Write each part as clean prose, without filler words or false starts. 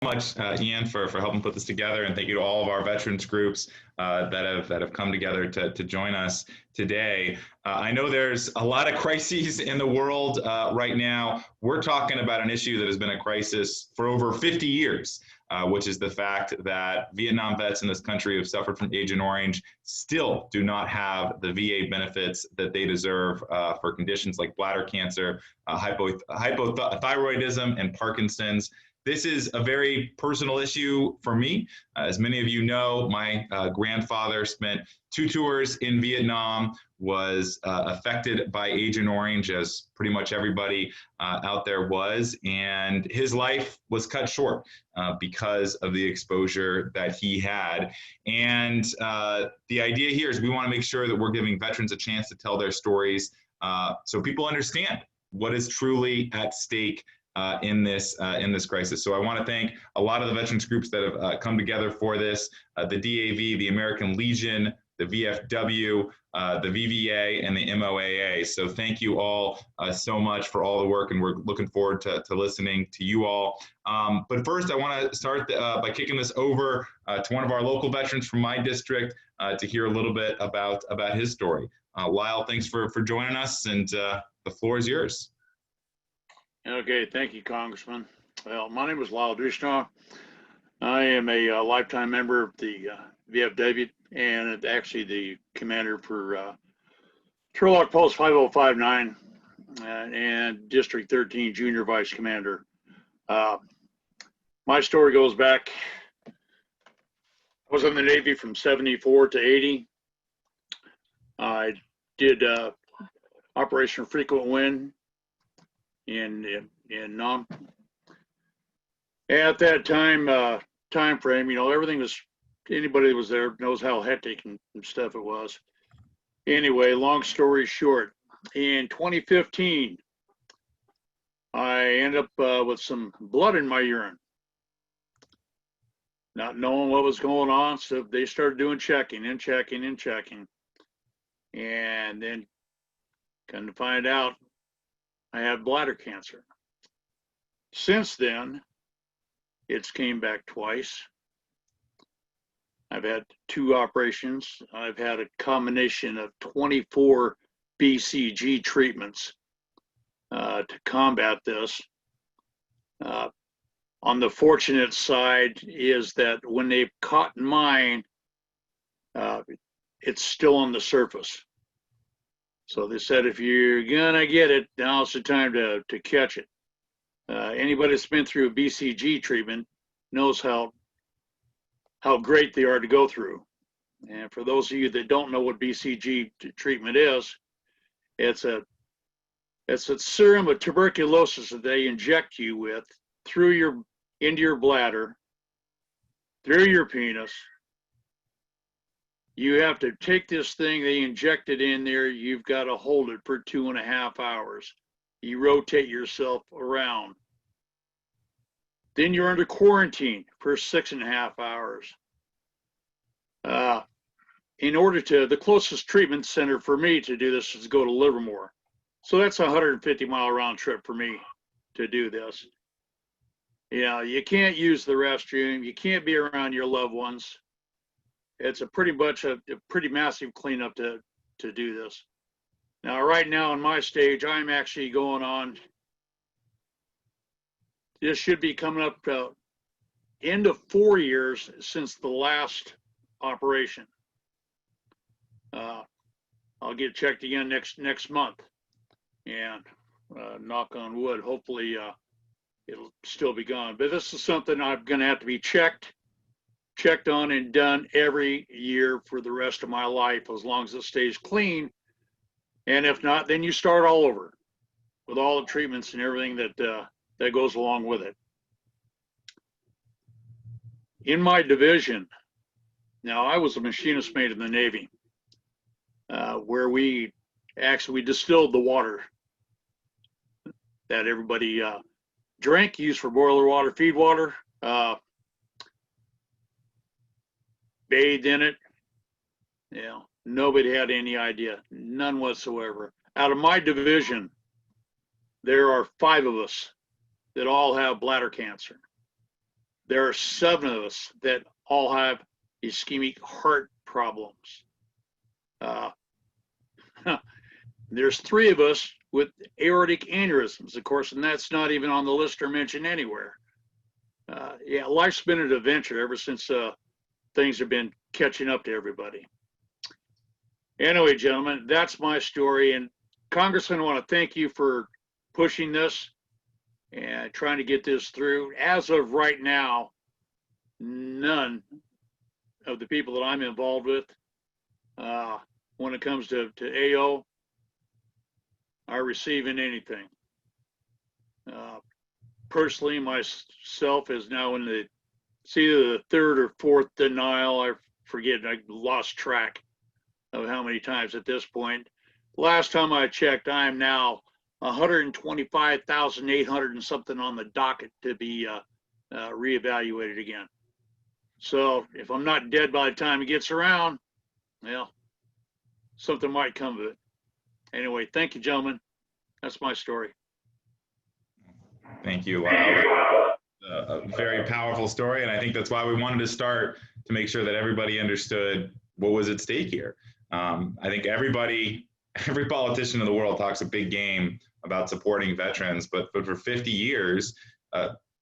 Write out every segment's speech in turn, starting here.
much, Ian, for helping put this together, and thank you to all of our veterans groups that have come together to join us today. I know there's a lot of crises in the world right now. We're talking about an issue that has been a crisis for over 50 years, which is the fact that Vietnam vets in this country who have suffered from Agent Orange still do not have the VA benefits that they deserve for conditions like bladder cancer, hypothyroidism, and Parkinson's. This is a very personal issue for me. As many of you know, my grandfather spent 2 tours in Vietnam, was affected by Agent Orange, as pretty much everybody out there was, and his life was cut short because of the exposure that he had. And the idea here is we want to make sure that we're giving veterans a chance to tell their stories so people understand what is truly at stake in this crisis. So I want to thank a lot of the veterans groups that have come together for this, the DAV, the American Legion, the VFW, the VVA, and the MOAA. So thank you all so much for all the work, and we're looking forward to listening to you all. But first, I want to start by kicking this over to one of our local veterans from my district to hear a little bit about his story. Lyle, thanks for joining us, and the floor is yours. Okay, thank you, Congressman. Well, my name is Lyle Dushnaw. I am a lifetime member of the VFW and actually the commander for Turlock Post 5059 and District 13 Junior Vice Commander. My story goes back, I was in the Navy from 74 to 80. I did Operation Frequent Wind in Nam. At that time frame, you know, everything was, anybody that was there knows how hectic and stuff it was. Anyway, long story short, in 2015, I ended up with some blood in my urine. Not knowing what was going on, so they started doing checking. And then come to find out, I had bladder cancer. Since then, it's came back twice. I've had 2 operations. I've had a combination of 24 BCG treatments to combat this. On the fortunate side is that when they've caught mine, it's still on the surface. So they said, if you're gonna get it, now's the time to catch it. Anybody that's been through a BCG treatment knows how great they are to go through. And for those of you that don't know what BCG treatment is, it's a serum of tuberculosis that they inject you with into your bladder, through your penis. You have to take this thing, they inject it in there, you've got to hold it for 2.5 hours. You rotate yourself around. Then you're under quarantine for 6.5 hours. The closest treatment center for me to do this is to go to Livermore. So that's a 150-mile round trip for me to do this. You know, you can't use the restroom, you can't be around your loved ones. It's a pretty massive cleanup to do this. Now, right now in my stage, I'm actually going on, this should be coming up end of 4 years since the last operation. I'll get checked again next month, and knock on wood, hopefully it'll still be gone. But this is something I'm gonna have to be checked on and done every year for the rest of my life, as long as it stays clean. And if not, then you start all over with all the treatments and everything that goes along with it. In my division, now I was a machinist mate in the Navy, where we distilled the water that everybody drank, used for boiler water, feed water, bathed in it. You know, nobody had any idea, none whatsoever. Out of my division, there are 5 of us that all have bladder cancer. there are 7 of us that all have ischemic heart problems. There's 3 of us with aortic aneurysms, of course, and that's not even on the list or mentioned anywhere. Yeah, life's been an adventure ever since things have been catching up to everybody. Anyway, gentlemen, that's my story. And Congressman, I want to thank you for pushing this and trying to get this through. As of right now, none of the people that I'm involved with, when it comes to AO, are receiving anything. Personally, myself is now in it's either the 3rd or 4th denial. I forget, I lost track of how many times at this point. Last time I checked, I am now 125,800 and something on the docket to be reevaluated again. So if I'm not dead by the time it gets around, well, something might come of it. Anyway, thank you, gentlemen. That's my story. Thank you. A very powerful story, and I think that's why we wanted to start, to make sure that everybody understood what was at stake here. I think every politician in the world talks a big game about supporting veterans, but for 50 years,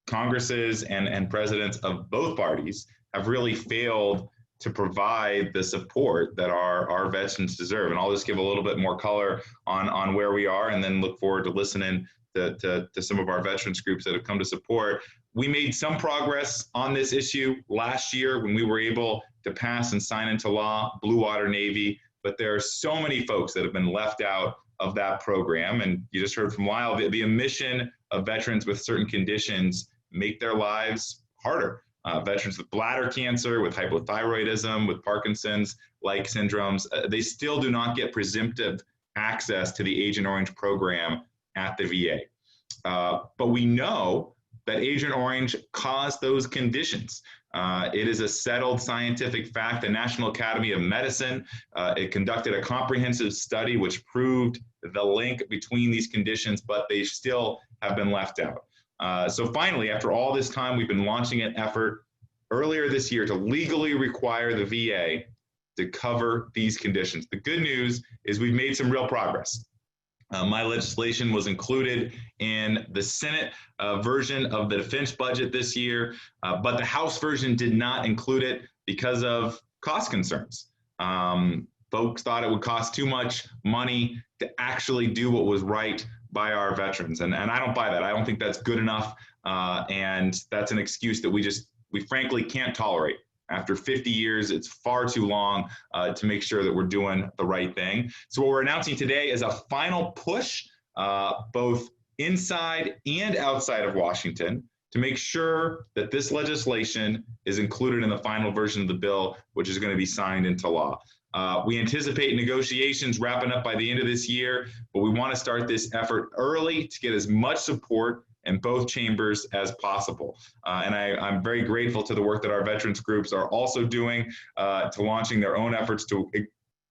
Congresses and presidents of both parties have really failed to provide the support that our veterans deserve. And I'll just give a little bit more color on where we are, and then look forward to listening to some of our veterans groups that have come to support. We made some progress on this issue last year when we were able to pass and sign into law Blue Water Navy, but there are so many folks that have been left out of that program. And you just heard from Lyle, the omission of veterans with certain conditions make their lives harder. Veterans with bladder cancer, with hypothyroidism, with Parkinson's-like syndromes, they still do not get presumptive access to the Agent Orange program at the VA. But we know that Agent Orange caused those conditions. It is a settled scientific fact. The National Academy of Medicine, it conducted a comprehensive study which proved the link between these conditions, but they still have been left out. So finally, after all this time, we've been launching an effort earlier this year to legally require the VA to cover these conditions. The good news is we've made some real progress. My legislation was included in the Senate version of the defense budget this year, but the House version did not include it because of cost concerns. Folks thought it would cost too much money to actually do what was right by our veterans. And I don't buy that. I don't think that's good enough. And that's an excuse that we frankly can't tolerate. After 50 years, it's far too long to make sure that we're doing the right thing. So what we're announcing today is a final push, both inside and outside of Washington, to make sure that this legislation is included in the final version of the bill, which is going to be signed into law. We anticipate negotiations wrapping up by the end of this year, but we want to start this effort early to get as much support in both chambers as possible. And I'm very grateful to the work that our veterans groups are also doing to launching their own efforts to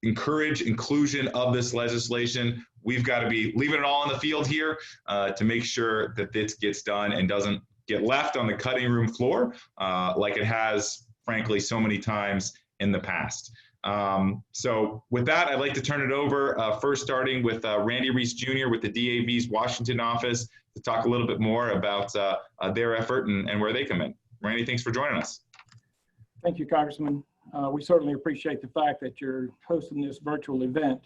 encourage inclusion of this legislation. We've got to be leaving it all on the field here to make sure that this gets done and doesn't get left on the cutting room floor like it has, frankly, so many times in the past. So with that, I'd like to turn it over, first starting with Randy Reese Jr. with the DAV's Washington office to talk a little bit more about their effort and where they come in. Randy, thanks for joining us. Thank you, Congressman. We certainly appreciate the fact that you're hosting this virtual event.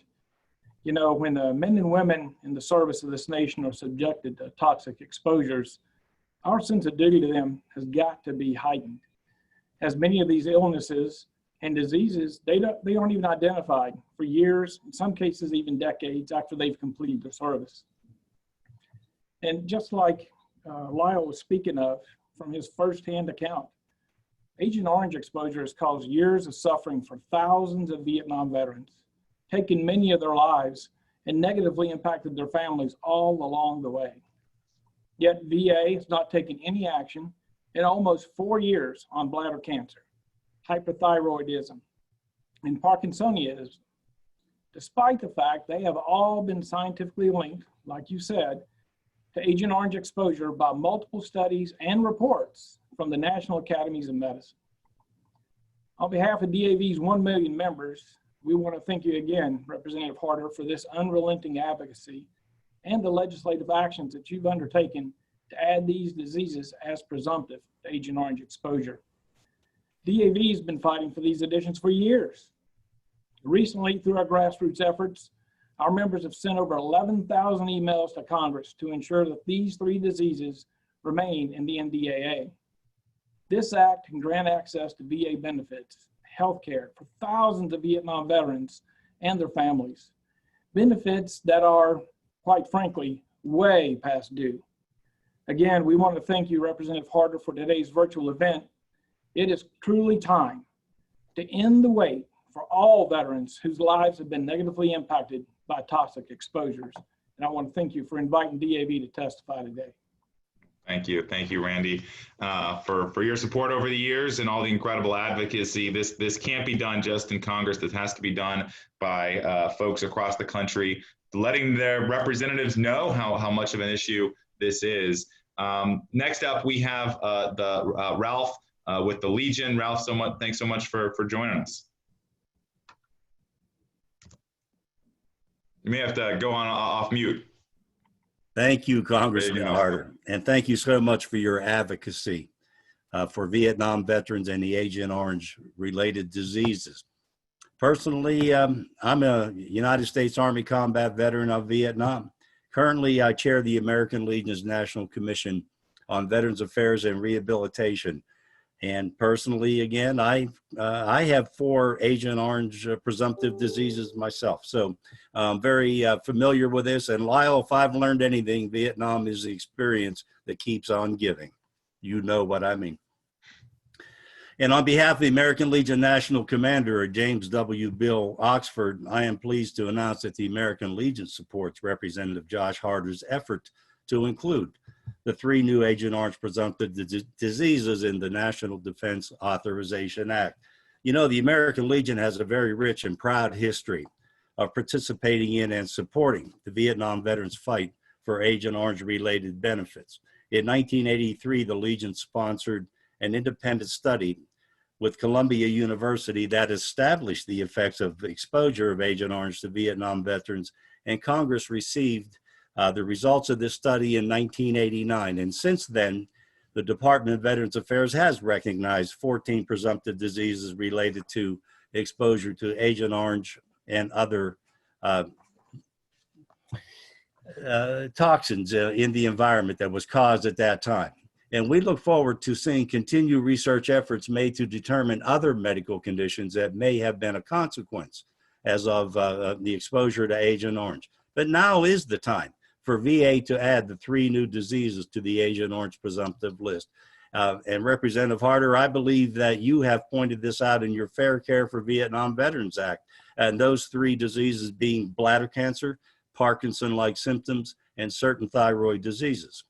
You know, when men and women in the service of this nation are subjected to toxic exposures, our sense of duty to them has got to be heightened, as many of these illnesses and diseases, they aren't even identified for years, in some cases even decades after they've completed their service. And just like Lyle was speaking of from his firsthand account, Agent Orange exposure has caused years of suffering for thousands of Vietnam veterans, taken many of their lives, and negatively impacted their families all along the way. Yet VA has not taken any action in almost 4 years on bladder cancer, hypothyroidism, and Parkinsonism, despite the fact they have all been scientifically linked, like you said, to Agent Orange exposure by multiple studies and reports from the National Academies of Medicine. On behalf of DAV's 1 million members, we want to thank you again, Representative Harder, for this unrelenting advocacy and the legislative actions that you've undertaken to add these diseases as presumptive to Agent Orange exposure. DAV has been fighting for these additions for years. Recently, through our grassroots efforts, our members have sent over 11,000 emails to Congress to ensure that these 3 diseases remain in the NDAA. This act can grant access to VA benefits, health care for thousands of Vietnam veterans and their families. Benefits that are, quite frankly, way past due. Again, we want to thank you, Representative Harder, for today's virtual event. It is truly time to end the wait for all veterans whose lives have been negatively impacted by toxic exposures. And I want to thank you for inviting DAV to testify today. Thank you, Randy, for your support over the years and all the incredible advocacy. This can't be done just in Congress. This has to be done by folks across the country, letting their representatives know how much of an issue this is. Next up, we have Ralph with the Legion. Ralph, thanks so much for joining us. You may have to go on off mute. Thank you, Congressman Harder, and thank you so much for your advocacy for Vietnam veterans and the Agent Orange related diseases. Personally, I'm a United States Army combat veteran of Vietnam. Currently, I chair the American Legion's National Commission on Veterans Affairs and Rehabilitation. And personally, again, I have 4 Agent Orange presumptive diseases myself. So I'm very familiar with this. And Lyle, if I've learned anything, Vietnam is the experience that keeps on giving. You know what I mean. And on behalf of the American Legion National Commander, James W. Bill Oxford, I am pleased to announce that the American Legion supports Representative Josh Harder's effort to include the 3 new Agent Orange presumptive diseases in the National Defense Authorization Act. You know, the American Legion has a very rich and proud history of participating in and supporting the Vietnam veterans' fight for Agent Orange related benefits. In 1983, the Legion sponsored an independent study with Columbia University that established the effects of exposure of Agent Orange to Vietnam veterans, and Congress received the results of this study in 1989. And since then, the Department of Veterans Affairs has recognized 14 presumptive diseases related to exposure to Agent Orange and other toxins in the environment that was caused at that time. And we look forward to seeing continued research efforts made to determine other medical conditions that may have been a consequence as of the exposure to Agent Orange. But now is the time for VA to add the 3 new diseases to the Agent Orange presumptive list. And Representative Harder, I believe that you have pointed this out in your Fair Care for Vietnam Veterans Act, and those 3 diseases being bladder cancer, Parkinson-like symptoms, and certain thyroid diseases.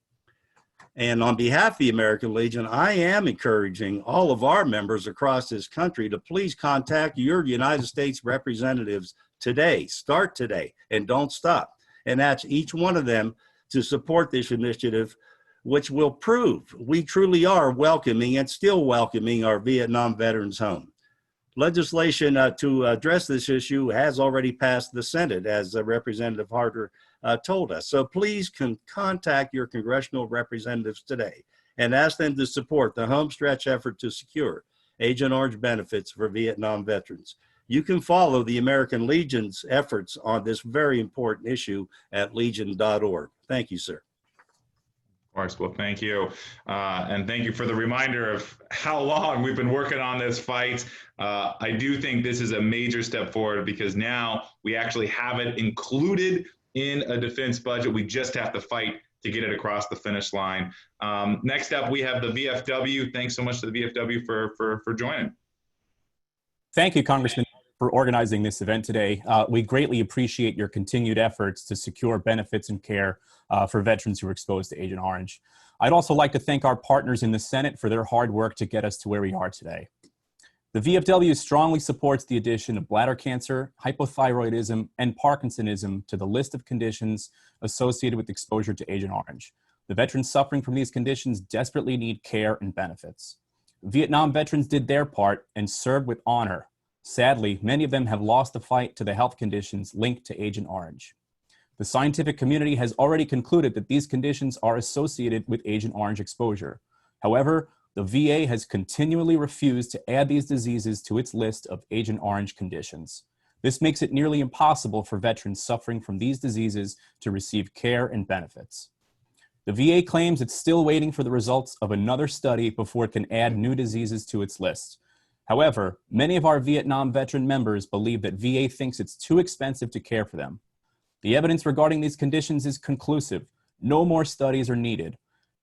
And on behalf of the American Legion, I am encouraging all of our members across this country to please contact your United States representatives today. Start today and don't stop. And that's each one of them to support this initiative, which will prove we truly are welcoming and still welcoming our Vietnam veterans home. Legislation to address this issue has already passed the Senate, as Representative Harder told us. So please contact your congressional representatives today and ask them to support the homestretch effort to secure Agent Orange benefits for Vietnam veterans. You can follow the American Legion's efforts on this very important issue at legion.org. Thank you, sir. Of course. Well, thank you. And thank you for the reminder of how long we've been working on this fight. I do think this is a major step forward because now we actually have it included in a defense budget. We just have to fight to get it across the finish line. Next up, we have the VFW. Thanks so much to the VFW for joining. Thank you, Congressman, for organizing this event today. We greatly appreciate your continued efforts to secure benefits and care for veterans who are exposed to Agent Orange. I'd also like to thank our partners in the Senate for their hard work to get us to where we are today. The VFW strongly supports the addition of bladder cancer, hypothyroidism, and Parkinsonism to the list of conditions associated with exposure to Agent Orange. The veterans suffering from these conditions desperately need care and benefits. Vietnam veterans did their part and served with honor. Sadly, many of them have lost the fight to the health conditions linked to Agent Orange. The scientific community has already concluded that these conditions are associated with Agent Orange exposure. However, the VA has continually refused to add these diseases to its list of Agent Orange conditions. This makes it nearly impossible for veterans suffering from these diseases to receive care and benefits. The VA claims it's still waiting for the results of another study before it can add new diseases to its list. However, many of our Vietnam veteran members believe that VA thinks it's too expensive to care for them. The evidence regarding these conditions is conclusive. No more studies are needed.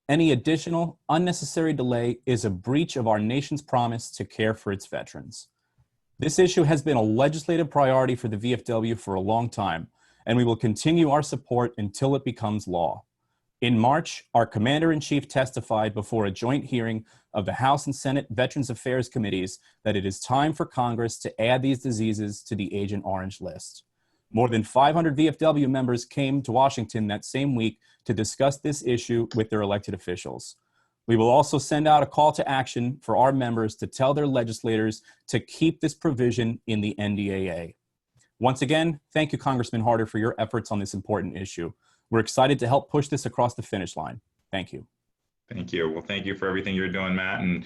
Any additional, unnecessary delay is a breach of our nation's promise to care for its veterans. This issue has been a legislative priority for the VFW for a long time, and we will continue our support until it becomes law. In March, our Commander-in-Chief testified before a joint hearing of the House and Senate Veterans Affairs Committees that it is time for Congress to add these diseases to the Agent Orange list. More than 500 VFW members came to Washington that same week to discuss this issue with their elected officials. We will also send out a call to action for our members to tell their legislators to keep this provision in the NDAA. Once again, thank you, Congressman Harder, for your efforts on this important issue. We're excited to help push this across the finish line. Thank you. Thank you. Well, thank you for everything you're doing, Matt. And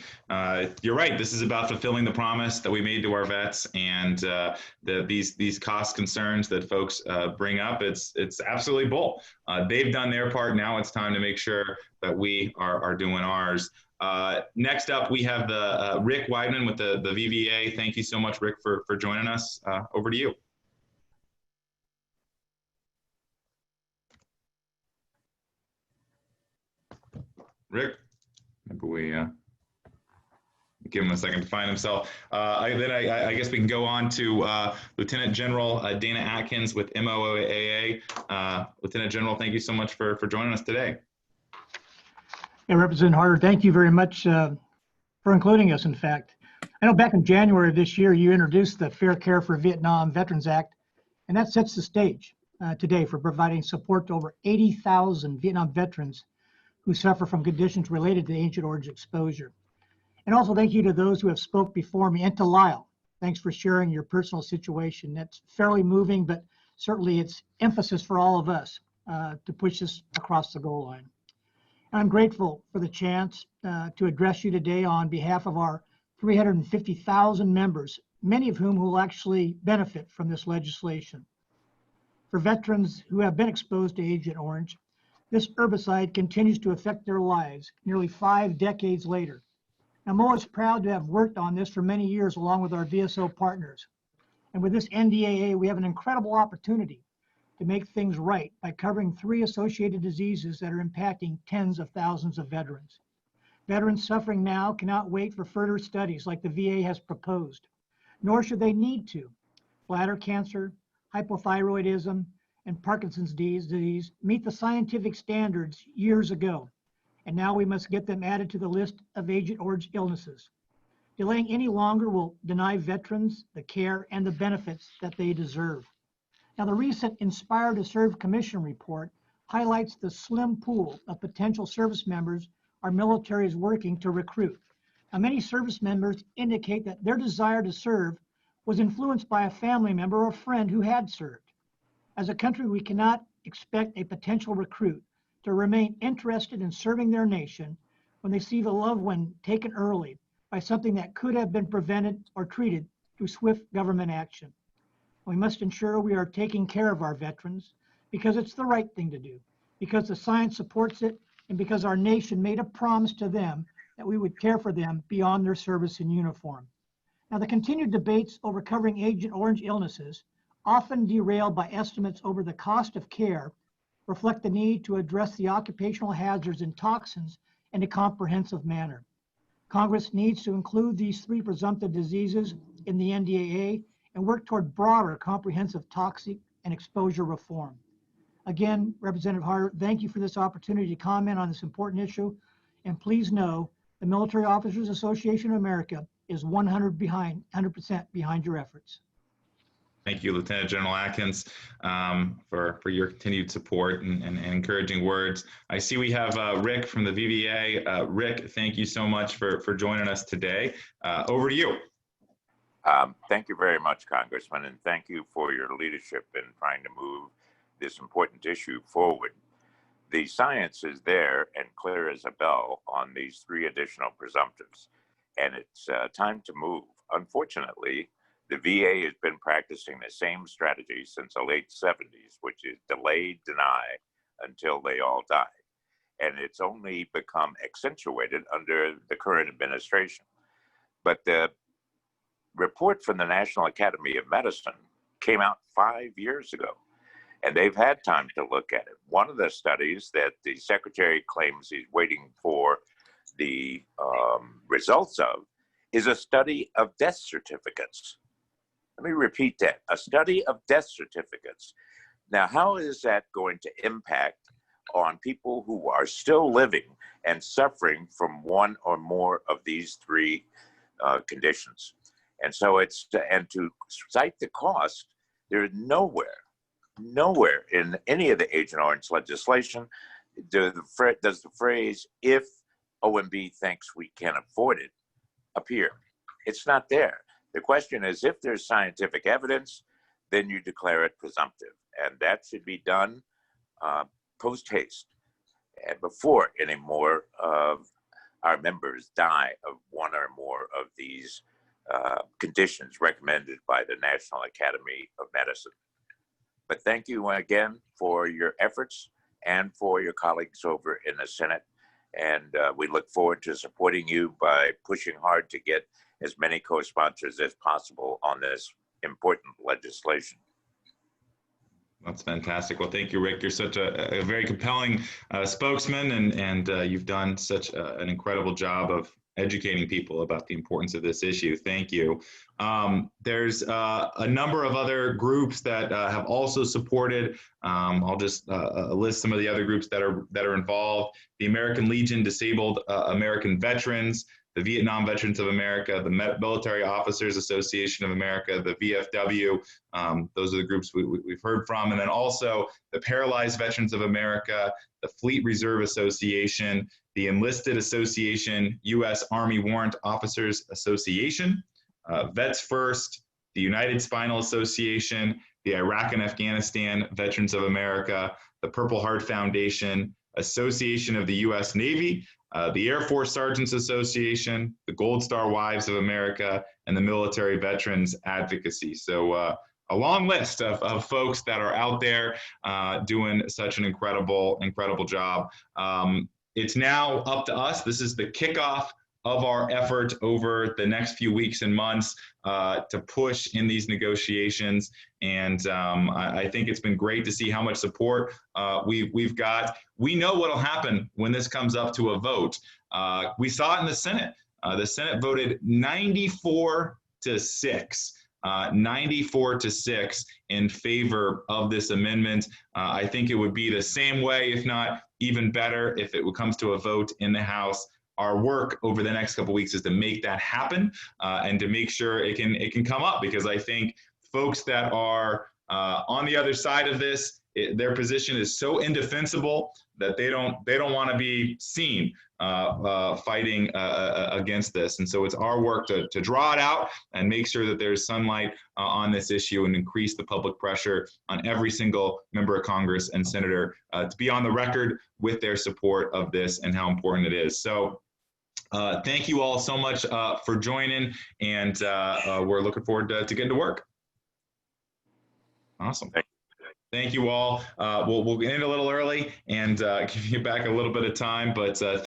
you're right. This is about fulfilling the promise that we made to our vets, and these cost concerns that folks bring up. It's absolutely bull. They've done their part. Now it's time to make sure that we are doing ours. Next up, we have the Rick Weidman with the VVA. Thank you so much, Rick, for joining us. Over to you. Rick, maybe we give him a second to find himself. I guess we can go on to Lieutenant General Dana Atkins with MOAA. Lieutenant General, thank you so much for joining us today. Yeah, Representative Harder, thank you very much for including us, in fact. I know back in January of this year, you introduced the Fair Care for Vietnam Veterans Act, and that sets the stage today for providing support to over 80,000 Vietnam veterans who suffer from conditions related to Agent Orange exposure. And also thank you to those who have spoke before me, and to Lyle. Thanks for sharing your personal situation. That's fairly moving, but certainly it's emphasis for all of us to push this across the goal line. And I'm grateful for the chance to address you today on behalf of our 350,000 members, many of whom will actually benefit from this legislation. For veterans who have been exposed to Agent Orange, this herbicide continues to affect their lives nearly 5 decades later. I'm always proud to have worked on this for many years along with our VSO partners. And with this NDAA, we have an incredible opportunity to make things right by covering 3 associated diseases that are impacting tens of thousands of veterans. Veterans suffering now cannot wait for further studies like the VA has proposed, nor should they need to. Bladder cancer, hypothyroidism, and Parkinson's disease meet the scientific standards years ago, and now we must get them added to the list of Agent Orange illnesses. Delaying any longer will deny veterans the care and the benefits that they deserve. Now, the recent Inspire to Serve Commission report highlights the slim pool of potential service members our military is working to recruit. Now, many service members indicate that their desire to serve was influenced by a family member or friend who had served. As a country, we cannot expect a potential recruit to remain interested in serving their nation when they see the loved one taken early by something that could have been prevented or treated through swift government action. We must ensure we are taking care of our veterans because it's the right thing to do, because the science supports it, and because our nation made a promise to them that we would care for them beyond their service in uniform. Now, the continued debates over covering Agent Orange illnesses, often derailed by estimates over the cost of care, reflect the need to address the occupational hazards and toxins in a comprehensive manner. Congress needs to include these 3 presumptive diseases in the NDAA and work toward broader comprehensive toxic and exposure reform. Again, Representative Harder, thank you for this opportunity to comment on this important issue. And please know the Military Officers Association of America is 100% behind your efforts. Thank you, Lieutenant General Atkins, for your continued support and encouraging words. I see we have Rick from the VVA. Rick, thank you so much for joining us today. Over to you. Thank you very much, Congressman, and thank you for your leadership in trying to move this important issue forward. The science is there and clear as a bell on these 3 additional presumptives, and it's time to move. Unfortunately, the VA has been practicing the same strategy since the late 70s, which is delay, deny until they all die. And it's only become accentuated under the current administration. But the report from the National Academy of Medicine came out 5 years ago, and they've had time to look at it. One of the studies that the Secretary claims he's waiting for the results of is a study of death certificates. Let me repeat that, a study of death certificates. Now, how is that going to impact on people who are still living and suffering from one or more of these 3 conditions? And so and to cite the cost, there's nowhere in any of the Agent Orange legislation does the phrase, if OMB thinks we can afford it, appear. It's not there. The question is, if there's scientific evidence, then you declare it presumptive. And that should be done post haste and before any more of our members die of one or more of these conditions recommended by the National Academy of Medicine. But thank you again for your efforts and for your colleagues over in the Senate. And we look forward to supporting you by pushing hard to get as many co-sponsors as possible on this important legislation. That's fantastic. Well, thank you, Rick. You're such a very compelling spokesman, and you've done such an incredible job of educating people about the importance of this issue. Thank you. There's a number of other groups that have also supported. I'll just list some of the other groups that are involved: the American Legion Disabled American Veterans, the Vietnam Veterans of America, the Military Officers Association of America, the VFW. Those are the groups we've heard from. And then also the Paralyzed Veterans of America, the Fleet Reserve Association, the Enlisted Association, U.S. Army Warrant Officers Association, Vets First, the United Spinal Association, the Iraq and Afghanistan Veterans of America, the Purple Heart Foundation, Association of the U.S. Navy, the Air Force Sergeants Association, the Gold Star Wives of America, and the Military Veterans Advocacy. So a long list of folks that are out there doing such an incredible job. It's now up to us. This is the kickoff of our effort over the next few weeks and months to push in these negotiations. And I think it's been great to see how much support we've got. We know what'll happen when this comes up to a vote. We saw it in the Senate. The Senate voted 94 to 6. 94 to 6 in favor of this amendment. I think it would be the same way, if not even better, if it comes to a vote in the House. Our work over the next couple of weeks is to make that happen and to make sure it can come up, because I think folks that are on the other side of this, their position is so indefensible that they don't want to be seen fighting against this. And so it's our work to draw it out and make sure that there's sunlight on this issue and increase the public pressure on every single member of Congress and senator to be on the record with their support of this and how important it is. So thank you all so much for joining, and we're looking forward to getting to work. Awesome. Thank you all. We'll end a little early and give you back a little bit of time, but